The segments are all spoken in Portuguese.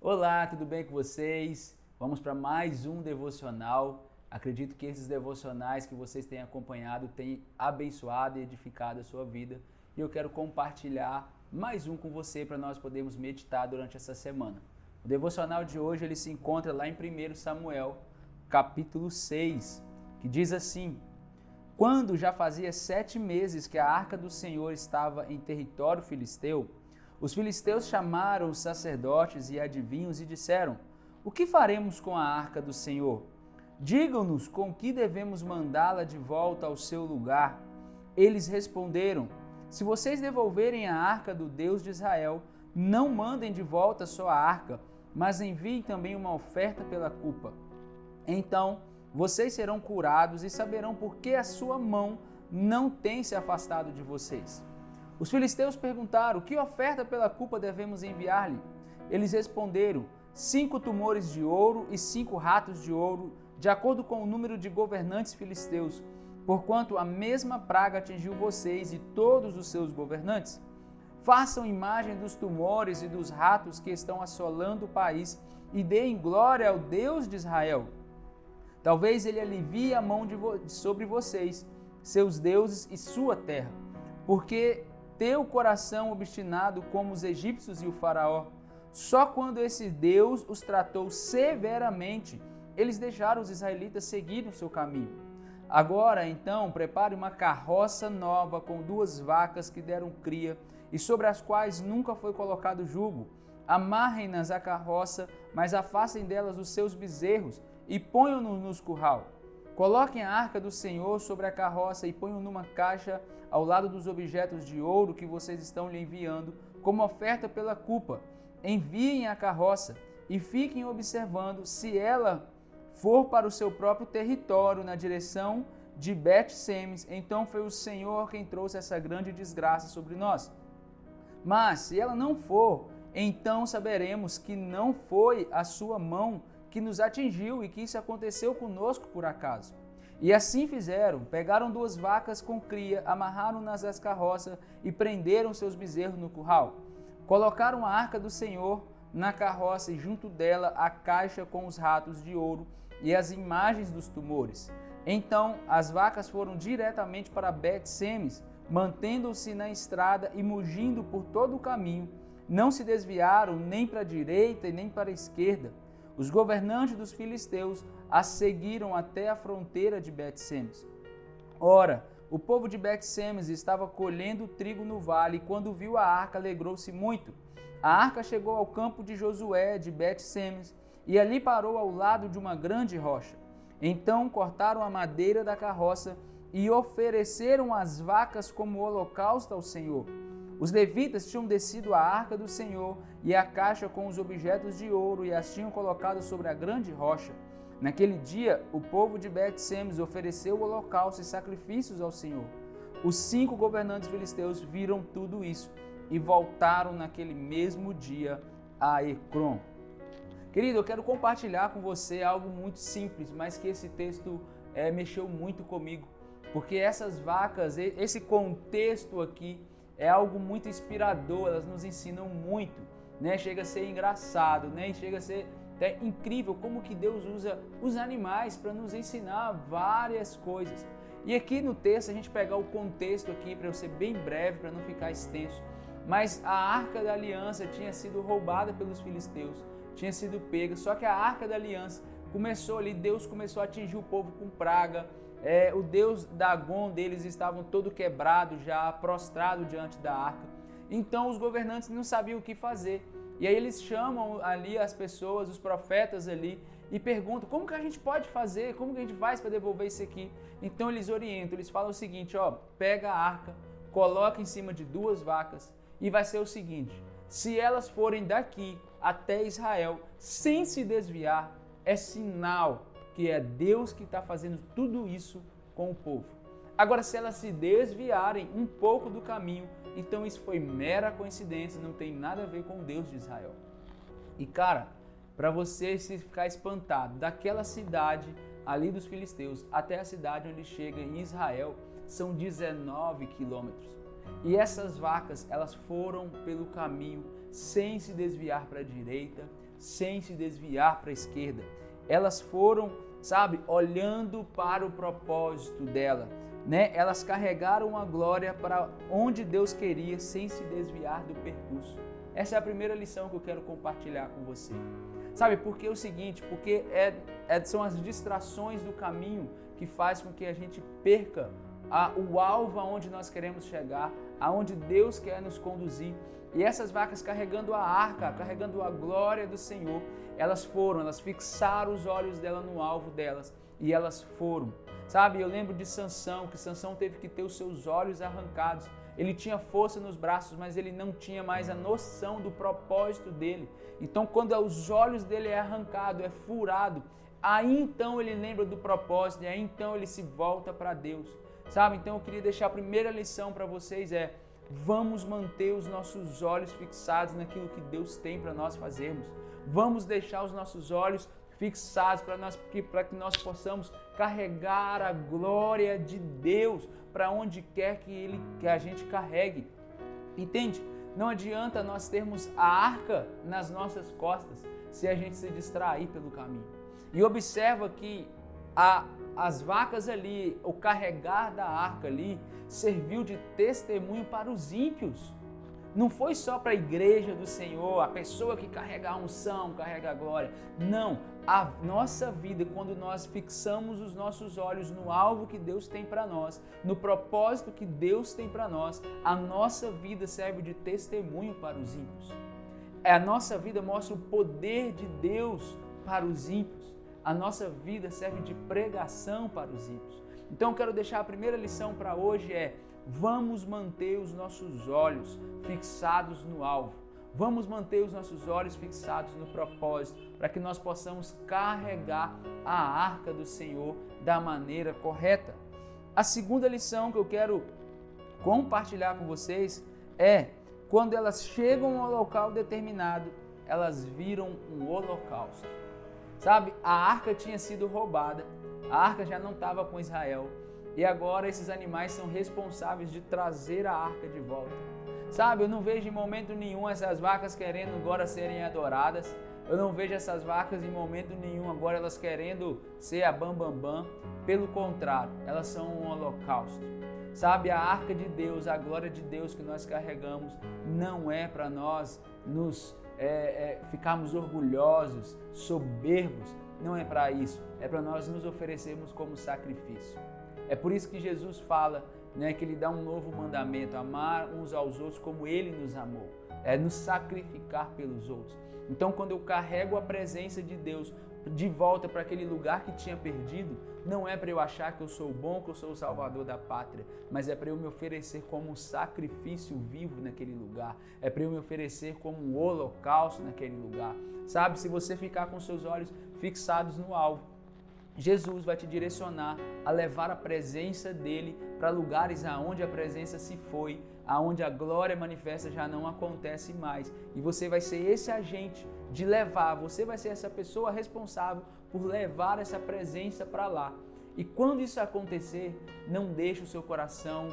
Olá, tudo bem com vocês? Vamos para mais um devocional. Acredito que esses devocionais que vocês têm acompanhado têm abençoado e edificado a sua vida. E eu quero compartilhar mais um com você para nós podermos meditar durante essa semana. O devocional de hoje ele se encontra lá em 1 Samuel, capítulo 6, que diz assim: Quando já fazia 7 meses que a arca do Senhor estava em território filisteu, os filisteus chamaram os sacerdotes e adivinhos e disseram: O que faremos com a arca do Senhor? Digam-nos com que devemos mandá-la de volta ao seu lugar. Eles responderam: Se vocês devolverem a arca do Deus de Israel, não mandem de volta só a arca, mas enviem também uma oferta pela culpa. Então vocês serão curados e saberão por que a sua mão não tem se afastado de vocês. Os filisteus perguntaram: Que oferta pela culpa devemos enviar-lhe? Eles responderam: 5 tumores de ouro e 5 ratos de ouro, de acordo com o número de governantes filisteus, porquanto a mesma praga atingiu vocês e todos os seus governantes. Façam imagem dos tumores e dos ratos que estão assolando o país e deem glória ao Deus de Israel. Talvez ele alivie a mão sobre vocês, seus deuses e sua terra, porque teu coração obstinado como os egípcios e o faraó. Só quando esse Deus os tratou severamente, eles deixaram os israelitas seguir o seu caminho. Agora, então, prepare uma carroça nova com 2 vacas que deram cria e sobre as quais nunca foi colocado jugo. Amarrem-nas à carroça, mas afastem delas os seus bezerros e ponham-nos no curral. Coloquem a arca do Senhor sobre a carroça e ponham numa caixa ao lado dos objetos de ouro que vocês estão lhe enviando como oferta pela culpa. Enviem a carroça e fiquem observando. Se ela for para o seu próprio território na direção de Bet-Semes, então foi o Senhor quem trouxe essa grande desgraça sobre nós. Mas se ela não for, então saberemos que não foi a sua mão que nos atingiu e que isso aconteceu conosco por acaso. E assim fizeram, pegaram 2 vacas com cria, amarraram-nas às carroças e prenderam seus bezerros no curral. Colocaram a arca do Senhor na carroça e junto dela a caixa com os ratos de ouro e as imagens dos tumores. Então as vacas foram diretamente para Bet-Semes, mantendo-se na estrada e mugindo por todo o caminho. Não se desviaram nem para a direita e nem para a esquerda. Os governantes dos filisteus as seguiram até a fronteira de Bet-Semes. Ora, o povo de Bet-Semes estava colhendo trigo no vale e quando viu a arca alegrou-se muito. A arca chegou ao campo de Josué de Bet-Semes e ali parou ao lado de uma grande rocha. Então cortaram a madeira da carroça e ofereceram as vacas como holocausto ao Senhor. Os levitas tinham descido a arca do Senhor e a caixa com os objetos de ouro e as tinham colocado sobre a grande rocha. Naquele dia, o povo de Bet-Semes ofereceu holocausto e sacrifícios ao Senhor. Os 5 governantes filisteus viram tudo isso e voltaram naquele mesmo dia a Ecrom. Querido, eu quero compartilhar com você algo muito simples, mas que esse texto mexeu muito comigo, porque essas vacas, esse contexto aqui, é algo muito inspirador, elas nos ensinam muito, né? Chega a ser engraçado, né? Chega a ser até incrível como que Deus usa os animais para nos ensinar várias coisas. E aqui no texto, a gente pegar o contexto aqui para eu ser bem breve, para não ficar extenso, mas a Arca da Aliança tinha sido roubada pelos filisteus, tinha sido pega, só que a Arca da Aliança começou ali, Deus começou a atingir o povo com praga. O deus Dagon deles estavam todo quebrado já, prostrado diante da arca. Então os governantes não sabiam o que fazer. E aí eles chamam ali as pessoas, os profetas ali, e perguntam: como que a gente pode fazer? Como que a gente faz para devolver isso aqui? Então eles orientam, eles falam o seguinte: pega a arca, coloca em cima de 2 vacas e vai ser o seguinte: se elas forem daqui até Israel sem se desviar, é sinal que é Deus que está fazendo tudo isso com o povo. Agora, se elas se desviarem um pouco do caminho, então isso foi mera coincidência, não tem nada a ver com o Deus de Israel. E cara, para você se ficar espantado, daquela cidade ali dos filisteus até a cidade onde chega em Israel, são 19 quilômetros. E essas vacas, elas foram pelo caminho sem se desviar para a direita, sem se desviar para a esquerda. Elas foram, sabe, olhando para o propósito dela, né? Elas carregaram a glória para onde Deus queria sem se desviar do percurso. Essa é a primeira lição que eu quero compartilhar com você. Sabe, porque é o seguinte, porque são as distrações do caminho que faz com que a gente perca o alvo aonde nós queremos chegar, aonde Deus quer nos conduzir. E essas vacas carregando a arca, carregando a glória do Senhor, elas fixaram os olhos dela no alvo delas e elas foram. Sabe, eu lembro de Sansão, que Sansão teve que ter os seus olhos arrancados. Ele tinha força nos braços, mas ele não tinha mais a noção do propósito dele. Então, quando os olhos dele é arrancado, é furado, aí então ele lembra do propósito e aí então ele se volta para Deus. Sabe, então eu queria deixar a primeira lição para vocês vamos manter os nossos olhos fixados naquilo que Deus tem para nós fazermos. Vamos deixar os nossos olhos fixados para que nós possamos carregar a glória de Deus para onde quer que a gente carregue. Entende? Não adianta nós termos a arca nas nossas costas se a gente se distrair pelo caminho. E observa que as vacas ali, o carregar da arca ali, serviu de testemunho para os ímpios. Não foi só para a igreja do Senhor, a pessoa que carrega a unção, carrega a glória. Não, a nossa vida, quando nós fixamos os nossos olhos no alvo que Deus tem para nós, no propósito que Deus tem para nós, a nossa vida serve de testemunho para os ímpios. A nossa vida mostra o poder de Deus para os ímpios. A nossa vida serve de pregação para os ímpios. Então eu quero deixar a primeira lição para hoje vamos manter os nossos olhos fixados no alvo. Vamos manter os nossos olhos fixados no propósito, para que nós possamos carregar a arca do Senhor da maneira correta. A segunda lição que eu quero compartilhar com vocês quando elas chegam ao local determinado, elas viram um holocausto. Sabe, a arca tinha sido roubada, a arca já não estava com Israel e agora esses animais são responsáveis de trazer a arca de volta. Sabe, eu não vejo em momento nenhum essas vacas querendo agora serem adoradas, eu não vejo essas vacas em momento nenhum agora elas querendo ser a bambambam, pelo contrário, elas são um holocausto. Sabe, a arca de Deus, a glória de Deus que nós carregamos não é para nós nos ficarmos orgulhosos, soberbos, não é para isso, é para nós nos oferecermos como sacrifício. É por isso que Jesus fala, que Ele dá um novo mandamento, amar uns aos outros como Ele nos amou, nos sacrificar pelos outros. Então quando eu carrego a presença de Deus de volta para aquele lugar que tinha perdido, não é para eu achar que eu sou bom, que eu sou o salvador da pátria, mas é para eu me oferecer como um sacrifício vivo naquele lugar, é para eu me oferecer como um holocausto naquele lugar. Sabe, se você ficar com seus olhos fixados no alvo, Jesus vai te direcionar a levar a presença dele para lugares aonde a presença se foi, aonde a glória manifesta já não acontece mais. E você vai ser esse agente de levar, você vai ser essa pessoa responsável por levar essa presença para lá. E quando isso acontecer, não deixe o seu coração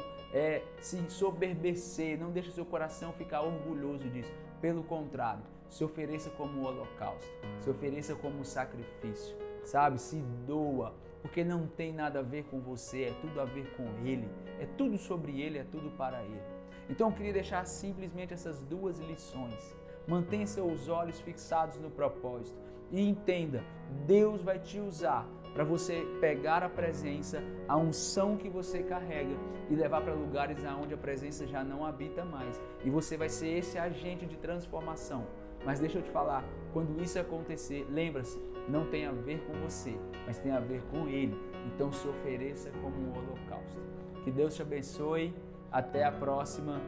se ensoberbecer, não deixe o seu coração ficar orgulhoso disso. Pelo contrário, se ofereça como um holocausto, se ofereça como um sacrifício. Sabe, se doa, porque não tem nada a ver com você, é tudo a ver com Ele, é tudo sobre Ele, é tudo para Ele. Então eu queria deixar simplesmente essas duas lições. Mantenha seus olhos fixados no propósito e entenda, Deus vai te usar para você pegar a presença, a unção que você carrega e levar para lugares onde a presença já não habita mais. E você vai ser esse agente de transformação. Mas deixa eu te falar, quando isso acontecer, lembra-se, não tem a ver com você, mas tem a ver com Ele. Então se ofereça como um holocausto. Que Deus te abençoe, até a próxima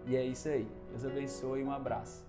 e é isso aí. Deus abençoe e um abraço.